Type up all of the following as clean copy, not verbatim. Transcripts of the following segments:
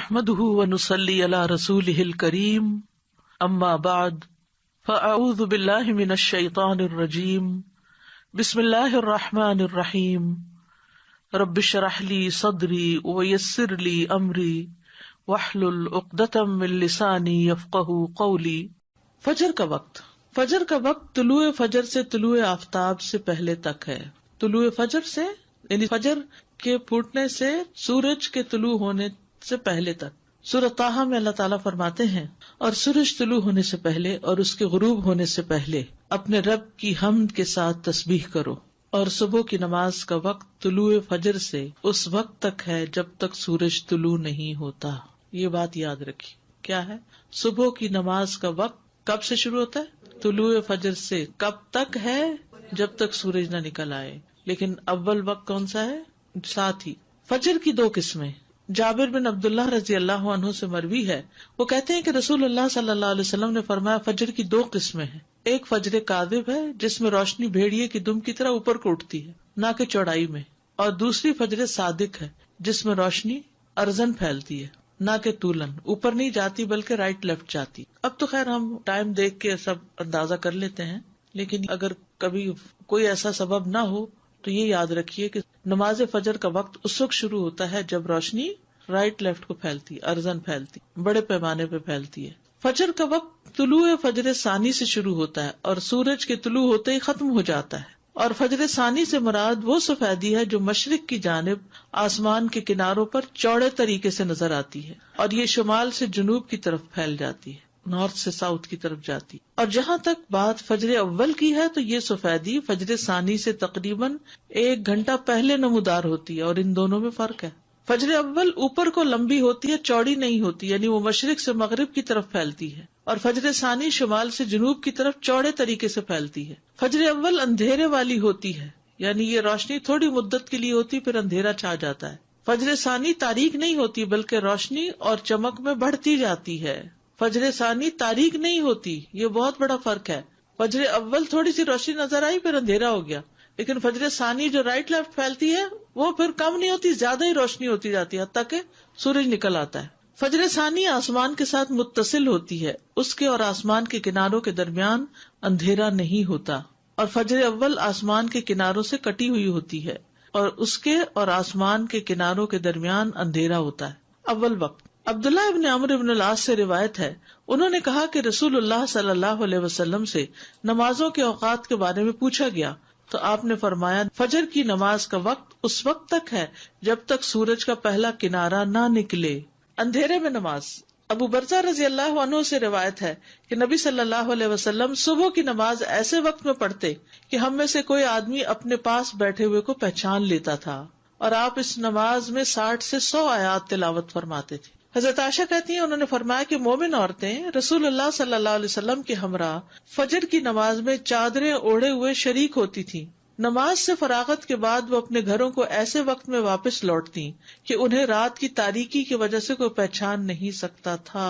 نحمده ونصلي على رسوله الكريم اما بعد فاعوذ بالله من الشيطان الرجيم بسم الله الرحمن الرحيم رب اشرح لي صدري ويسر لي امري واحلل عقدة من لساني يفقهوا قولي۔ فجر کا وقت طلوع فجر سے طلوع آفتاب سے پہلے تک ہے۔ طلوع فجر سے یعنی فجر کے پھوٹنے سے سورج کے طلوع ہونے سے پہلے تک۔ سورۃ طٰہٰ میں اللہ تعالیٰ فرماتے ہیں اور سورج طلوع ہونے سے پہلے اور اس کے غروب ہونے سے پہلے اپنے رب کی حمد کے ساتھ تسبیح کرو، اور صبح کی نماز کا وقت طلوع فجر سے اس وقت تک ہے جب تک سورج طلوع نہیں ہوتا۔ یہ بات یاد رکھی، کیا ہے؟ صبح کی نماز کا وقت کب سے شروع ہوتا ہے؟ طلوع فجر سے۔ کب تک ہے؟ جب تک سورج نہ نکل آئے۔ لیکن اول وقت کون سا ہے؟ ساتھ ہی فجر کی دو قسمیں۔ جابر بن عبداللہ رضی اللہ عنہ سے مروی ہے، وہ کہتے ہیں کہ رسول اللہ صلی اللہ علیہ وسلم نے فرمایا فجر کی دو قسمیں ہیں، ایک فجر کاذب ہے جس میں روشنی بھیڑیے کی دم کی طرح اوپر کو اٹھتی ہے نہ کہ چوڑائی میں، اور دوسری فجر صادق ہے جس میں روشنی ارزن پھیلتی ہے نہ کہ طولن، اوپر نہیں جاتی بلکہ رائٹ لیفٹ جاتی۔ اب تو خیر ہم ٹائم دیکھ کے سب اندازہ کر لیتے ہیں، لیکن اگر کبھی کوئی ایسا سبب نہ ہو تو یہ یاد رکھیے کہ نماز فجر کا وقت اس وقت شروع ہوتا ہے جب روشنی رائٹ لیفٹ کو پھیلتی، ارزن پھیلتی، بڑے پیمانے پہ پھیلتی ہے۔ فجر کا وقت طلوع فجر ثانی سے شروع ہوتا ہے اور سورج کے طلوع ہوتے ہی ختم ہو جاتا ہے، اور فجر ثانی سے مراد وہ سفیدی ہے جو مشرق کی جانب آسمان کے کناروں پر چوڑے طریقے سے نظر آتی ہے، اور یہ شمال سے جنوب کی طرف پھیل جاتی ہے، نارتھ سے ساؤتھ کی طرف جاتی۔ اور جہاں تک بات فجر اول کی ہے تو یہ سفیدی فجر ثانی سے تقریباً 1 گھنٹہ پہلے نمودار ہوتی ہے، اور ان دونوں میں فرق ہے۔ فجر اول اوپر کو لمبی ہوتی ہے، چوڑی نہیں ہوتی، یعنی وہ مشرق سے مغرب کی طرف پھیلتی ہے، اور فجر ثانی شمال سے جنوب کی طرف چوڑے طریقے سے پھیلتی ہے۔ فجر اول اندھیرے والی ہوتی ہے، یعنی یہ روشنی تھوڑی مدت کے لیے ہوتی، پھر اندھیرا چھا جاتا ہے۔ فجر ثانی تاریک نہیں ہوتی بلکہ روشنی اور چمک میں بڑھتی جاتی ہے۔ فجر ثانی تاریک نہیں ہوتی، یہ بہت بڑا فرق ہے۔ فجر اول تھوڑی سی روشنی نظر آئی پھر اندھیرا ہو گیا، لیکن فجر ثانی جو رائٹ لیفٹ پھیلتی ہے وہ پھر کم نہیں ہوتی، زیادہ ہی روشنی ہوتی جاتی ہے حتیٰ کہ سورج نکل آتا ہے۔ فجر ثانی آسمان کے ساتھ متصل ہوتی ہے، اس کے اور آسمان کے کناروں کے درمیان اندھیرا نہیں ہوتا، اور فجر اول آسمان کے کناروں سے کٹی ہوئی ہوتی ہے اور اس کے اور آسمان کے کناروں کے درمیان اندھیرا ہوتا ہے۔ اول وقت عبداللہ ابن عمرو ابن العاص سے روایت ہے، انہوں نے کہا کہ رسول اللہ صلی اللہ علیہ وسلم سے نمازوں کے اوقات کے بارے میں پوچھا گیا تو آپ نے فرمایا فجر کی نماز کا وقت اس وقت تک ہے جب تک سورج کا پہلا کنارہ نہ نکلے۔ اندھیرے میں نماز۔ ابو برزہ رضی اللہ عنہ سے روایت ہے کہ نبی صلی اللہ علیہ وسلم صبح کی نماز ایسے وقت میں پڑھتے کہ ہم میں سے کوئی آدمی اپنے پاس بیٹھے ہوئے کو پہچان لیتا تھا، اور آپ اس نماز میں 60 سے 100 آیات تلاوت فرماتے تھے۔ حضرت عائشہ کہتی ہیں انہوں نے فرمایا کہ مومن عورتیں رسول اللہ صلی اللہ علیہ وسلم کے ہمراہ فجر کی نماز میں چادریں اوڑھے ہوئے شریک ہوتی تھیں۔ نماز سے فراغت کے بعد وہ اپنے گھروں کو ایسے وقت میں واپس لوٹتی کہ انہیں رات کی تاریکی کی وجہ سے کوئی پہچان نہیں سکتا تھا۔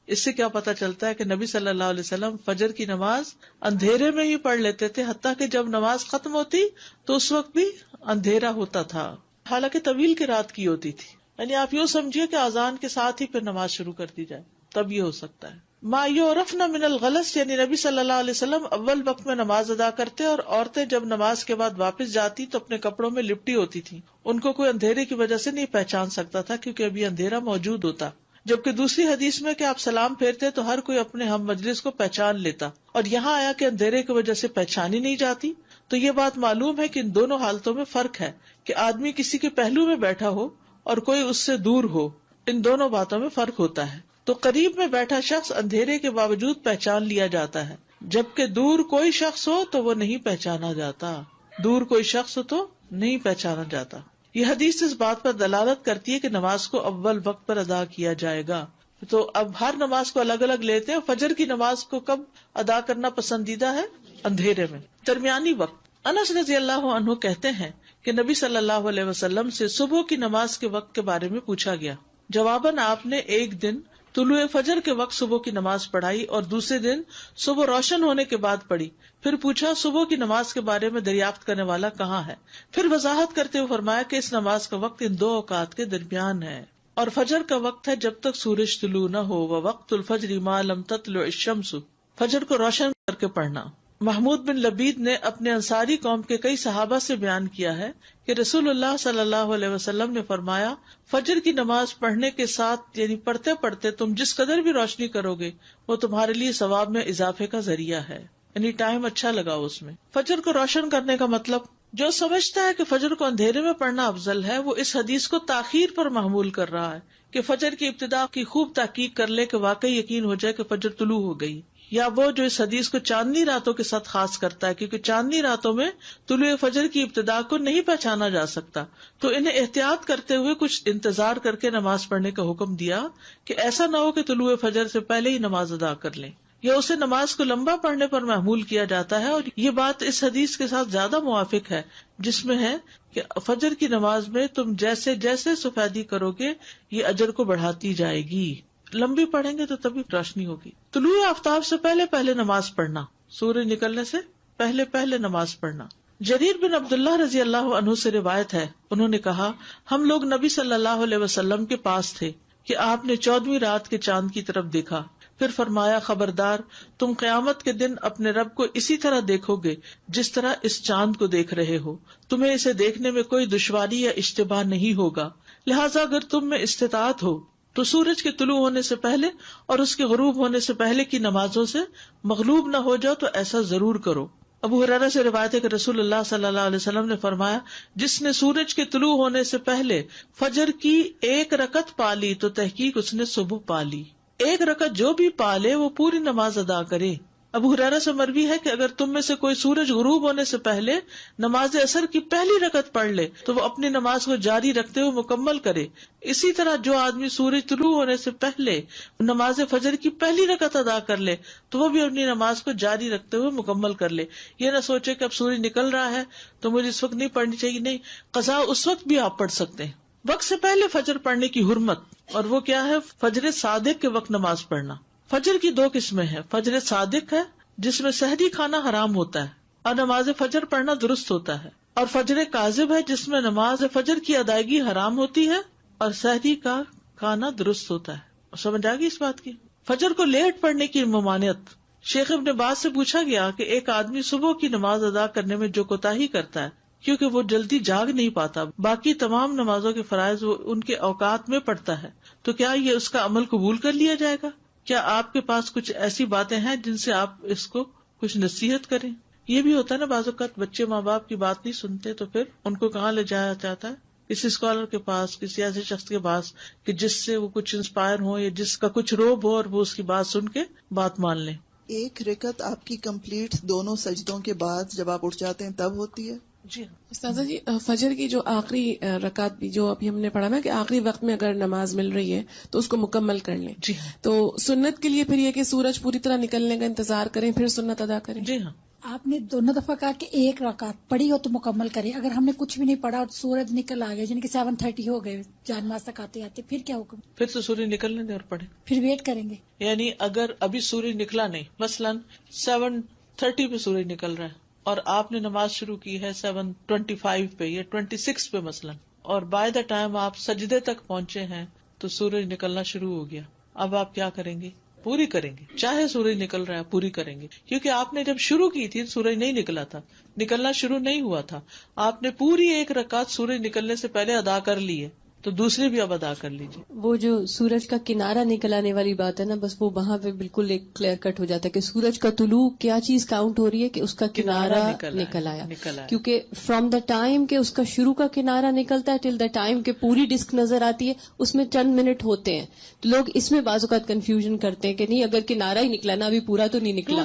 اس سے کیا پتہ چلتا ہے کہ نبی صلی اللہ علیہ وسلم فجر کی نماز اندھیرے میں ہی پڑھ لیتے تھے، حتیٰ کہ جب نماز ختم ہوتی تو اس وقت بھی اندھیرا ہوتا تھا، حالانکہ طویل کی رات کی ہوتی تھی۔ یعنی آپ یوں سمجھیے کہ اذان کے ساتھ ہی پھر نماز شروع کر دی جائے، تب یہ ہو سکتا ہے۔ ما یعرفن من الغلس، یعنی نبی صلی اللہ علیہ وسلم اول وقت میں نماز ادا کرتے، اور عورتیں جب نماز کے بعد واپس جاتی تو اپنے کپڑوں میں لپٹی ہوتی تھی، ان کو کوئی اندھیرے کی وجہ سے نہیں پہچان سکتا تھا کیونکہ ابھی اندھیرا موجود ہوتا۔ جبکہ دوسری حدیث میں کہ آپ سلام پھیرتے تو ہر کوئی اپنے ہم مجلس کو پہچان لیتا، اور یہاں آیا کہ اندھیرے کی وجہ سے پہچانی نہیں جاتی، تو یہ بات معلوم ہے کہ ان دونوں حالتوں میں فرق ہے کہ آدمی کسی کے پہلو میں بیٹھا ہو اور کوئی اس سے دور ہو، ان دونوں باتوں میں فرق ہوتا ہے۔ تو قریب میں بیٹھا شخص اندھیرے کے باوجود پہچان لیا جاتا ہے، جبکہ دور کوئی شخص ہو تو وہ نہیں پہچانا جاتا، دور کوئی شخص ہو تو نہیں پہچانا جاتا۔ یہ حدیث اس بات پر دلالت کرتی ہے کہ نماز کو اول وقت پر ادا کیا جائے گا۔ تو اب ہر نماز کو الگ الگ لیتے ہیں، فجر کی نماز کو کب ادا کرنا پسندیدہ ہے؟ اندھیرے میں۔ درمیانی وقت۔ انس رضی اللہ عنہ کہتے ہیں کہ نبی صلی اللہ علیہ وسلم سے صبح کی نماز کے وقت کے بارے میں پوچھا گیا، جواباً آپ نے ایک دن طلوع فجر کے وقت صبح کی نماز پڑھائی اور دوسرے دن صبح روشن ہونے کے بعد پڑھی، پھر پوچھا صبح کی نماز کے بارے میں دریافت کرنے والا کہاں ہے، پھر وضاحت کرتے ہوئے فرمایا کہ اس نماز کا وقت ان 2 اوقات کے درمیان ہے۔ اور فجر کا وقت ہے جب تک سورج طلوع نہ ہو، ووقت الفجر ما لم تطلع الشمس، فجر کو روشن کر کے پڑھنا۔ محمود بن لبید نے اپنے انصاری قوم کے کئی صحابہ سے بیان کیا ہے کہ رسول اللہ صلی اللہ علیہ وسلم نے فرمایا، فجر کی نماز پڑھنے کے ساتھ یعنی پڑھتے پڑھتے تم جس قدر بھی روشنی کرو گے وہ تمہارے لیے ثواب میں اضافے کا ذریعہ ہے، یعنی ٹائم اچھا لگاؤ اس میں۔ فجر کو روشن کرنے کا مطلب، جو سمجھتا ہے کہ فجر کو اندھیرے میں پڑھنا افضل ہے وہ اس حدیث کو تاخیر پر محمول کر رہا ہے کہ فجر کی ابتدا کی خوب تحقیق کر لے کہ واقعی یقین ہو جائے کہ فجر طلوع ہو گئی، یا وہ جو اس حدیث کو چاندنی راتوں کے ساتھ خاص کرتا ہے کیونکہ چاندنی راتوں میں طلوع فجر کی ابتدا کو نہیں پہچانا جا سکتا، تو انہیں احتیاط کرتے ہوئے کچھ انتظار کر کے نماز پڑھنے کا حکم دیا کہ ایسا نہ ہو کہ طلوع فجر سے پہلے ہی نماز ادا کر لیں، یا اسے نماز کو لمبا پڑھنے پر محمول کیا جاتا ہے۔ اور یہ بات اس حدیث کے ساتھ زیادہ موافق ہے جس میں ہے کہ فجر کی نماز میں تم جیسے جیسے سفیدی کرو گے یہ اجر کو بڑھاتی جائے گی، لمبی پڑھیں گے تو تبھی روشنی ہوگی۔ طلوع آفتاب سے پہلے پہلے نماز پڑھنا، سورج نکلنے سے پہلے پہلے نماز پڑھنا۔ جریر بن عبداللہ رضی اللہ عنہ سے روایت ہے، انہوں نے کہا، ہم لوگ نبی صلی اللہ علیہ وسلم کے پاس تھے کہ آپ نے 14ویں رات کے چاند کی طرف دیکھا، پھر فرمایا، خبردار، تم قیامت کے دن اپنے رب کو اسی طرح دیکھو گے جس طرح اس چاند کو دیکھ رہے ہو، تمہیں اسے دیکھنے میں کوئی دشواری یا اشتباہ نہیں ہوگا، لہٰذا اگر تم میں استطاعت ہو تو سورج کے طلوع ہونے سے پہلے اور اس کے غروب ہونے سے پہلے کی نمازوں سے مغلوب نہ ہو جاؤ تو ایسا ضرور کرو۔ ابو ہریرہ سے روایت ہے کہ رسول اللہ صلی اللہ علیہ وسلم نے فرمایا، جس نے سورج کے طلوع ہونے سے پہلے فجر کی ایک رکعت پالی تو تحقیق اس نے صبح پالی، ایک رکعت جو بھی پالے وہ پوری نماز ادا کرے۔ ابو ہریرہ سے مروی ہے کہ اگر تم میں سے کوئی سورج غروب ہونے سے پہلے نماز عصر کی پہلی رکعت پڑھ لے تو وہ اپنی نماز کو جاری رکھتے ہوئے مکمل کرے، اسی طرح جو آدمی سورج طلوع ہونے سے پہلے نماز فجر کی پہلی رکعت ادا کر لے تو وہ بھی اپنی نماز کو جاری رکھتے ہوئے مکمل کر لے۔ یہ نہ سوچے کہ اب سورج نکل رہا ہے تو مجھے اس وقت نہیں پڑھنی چاہیے، نہیں، قضا اس وقت بھی آپ پڑھ سکتے ہیں۔ وقت سے پہلے فجر پڑھنے کی حرمت، اور وہ کیا ہے؟ فجر صادق کے وقت نماز پڑھنا۔ فجر کی دو قسمیں ہیں، فجر صادق ہے جس میں سحری کھانا حرام ہوتا ہے اور نماز فجر پڑھنا درست ہوتا ہے، اور فجر کاذب ہے جس میں نماز فجر کی ادائیگی حرام ہوتی ہے اور سحری کا کھانا درست ہوتا ہے۔ سمجھ آ گئی اس بات کی؟ فجر کو لیٹ پڑھنے کی ممانعت، شیخ ابن باز سے پوچھا گیا کہ ایک آدمی صبح کی نماز ادا کرنے میں جو کوتاہی کرتا ہے کیونکہ وہ جلدی جاگ نہیں پاتا، باقی تمام نمازوں کے فرائض وہ ان کے اوقات میں پڑھتا ہے، تو کیا یہ اس کا عمل قبول کر لیا جائے گا؟ کیا آپ کے پاس کچھ ایسی باتیں ہیں جن سے آپ اس کو کچھ نصیحت کریں؟ یہ بھی ہوتا ہے نا، بعض اوقات بچے ماں باپ کی بات نہیں سنتے تو پھر ان کو کہاں لے جایا جاتا ہے؟ کسی اسکالر کے پاس، کسی ایسے شخص کے پاس کہ جس سے وہ کچھ انسپائر ہو یا جس کا کچھ روب ہو اور وہ اس کی بات سن کے بات مان لیں۔ ایک رکعت آپ کی کمپلیٹ دونوں سجدوں کے بعد جب آپ اٹھ جاتے ہیں تب ہوتی ہے؟ جی استاذہ جی، فجر کی جو آخری رکعت بھی جو ابھی ہم نے پڑھا نا کہ آخری وقت میں اگر نماز مل رہی ہے تو اس کو مکمل کر لیں، جی تو سنت کے لیے پھر یہ کہ سورج پوری طرح نکلنے کا انتظار کریں پھر سنت ادا کریں؟ جی ہاں، آپ نے دونوں دفعہ کہا کہ ایک رکعت پڑھی ہو تو مکمل کریں، اگر ہم نے کچھ بھی نہیں پڑھا اور سورج نکل آ گیا یعنی کہ 7:30 ہو گئے جان ماز تک آتے آتے، پھر کیا حکم؟ پھر تو سورج نکلنے دیں اور پڑھیں۔ پھر ویٹ کریں گے؟ یعنی اگر ابھی سورج نکلا نہیں، مثلاً 7:30 پہ سورج نکل رہا ہے اور آپ نے نماز شروع کی ہے 7:25 پہ یا 26 پہ مثلاً، اور بائی دا ٹائم آپ سجدے تک پہنچے ہیں تو سورج نکلنا شروع ہو گیا، اب آپ کیا کریں گے؟ پوری کریں گے، چاہے سورج نکل رہا ہے پوری کریں گے، کیونکہ آپ نے جب شروع کی تھی سورج نہیں نکلا تھا، نکلنا شروع نہیں ہوا تھا، آپ نے پوری ایک رکعت سورج نکلنے سے پہلے ادا کر لی ہے تو دوسری بھی اب ادا کر لیجیے۔ وہ جو سورج کا کنارہ نکل آنے والی بات ہے نا، بس وہ وہاں پہ بالکل ایک کلیئر کٹ ہو جاتا ہے کہ سورج کا طلوع کیا چیز کاؤنٹ ہو رہی ہے کہ اس کا کنارہ نکل آیا، کیونکہ فرام دا ٹائم کہ اس کا شروع کا کنارہ نکلتا ہے ٹل دا ٹائم کہ پوری ڈسک نظر آتی ہے اس میں چند منٹ ہوتے ہیں، تو لوگ اس میں بعض اوقات کنفیوژن کرتے ہیں کہ نہیں اگر کنارہ ہی نکلا نا ابھی پورا تو نہیں نکلا،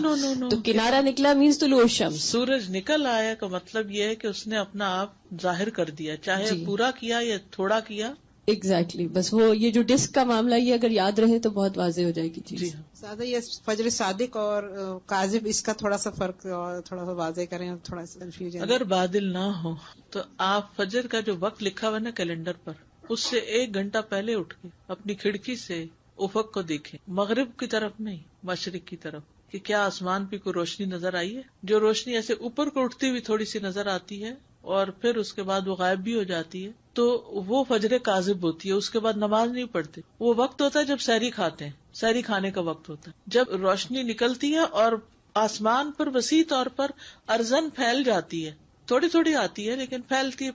تو کنارہ نکلا مینس طلوع الشمس، سورج نکل آیا کا مطلب یہ ہے کہ اس نے اپنا آپ ظاہر کر دیا، چاہے پورا کیا یا تھوڑا کیا۔ ایگزیکٹلی، بس وہ یہ جو ڈسک کا معاملہ یہ اگر یاد رہے تو بہت واضح ہو جائے گی چیز۔ جی زیادہ یہ فجر صادق اور کاذب اس کا تھوڑا سا فرق اور تھوڑا سا واضح کریں، تھوڑا سا کنفیوژن۔ اگر بادل نہ ہو تو آپ فجر کا جو وقت لکھا ہوا نا کیلنڈر پر، اس سے 1 گھنٹہ پہلے اٹھ کے اپنی کھڑکی سے افق کو دیکھیں، مغرب کی طرف نہیں مشرق کی طرف، کہ کیا آسمان پہ کوئی روشنی نظر آئی ہے۔ جو روشنی ایسے اوپر کو اٹھتی ہوئی تھوڑی سی نظر آتی ہے اور پھر اس کے بعد وہ غائب بھی ہو جاتی ہے، تو وہ فجر کاذب ہوتی ہے، اس کے بعد نماز نہیں پڑھتے. وہ وقت ہوتا ہے جب سحری کھاتے ہیں، سحری کھانے کا وقت ہوتا ہے، جب روشنی نکلتی ہے اور آسمان پر وسیع طور پر ارزن پھیل جاتی ہے، تھوڑی تھوڑی آتی ہے لیکن پھیلتی ہے.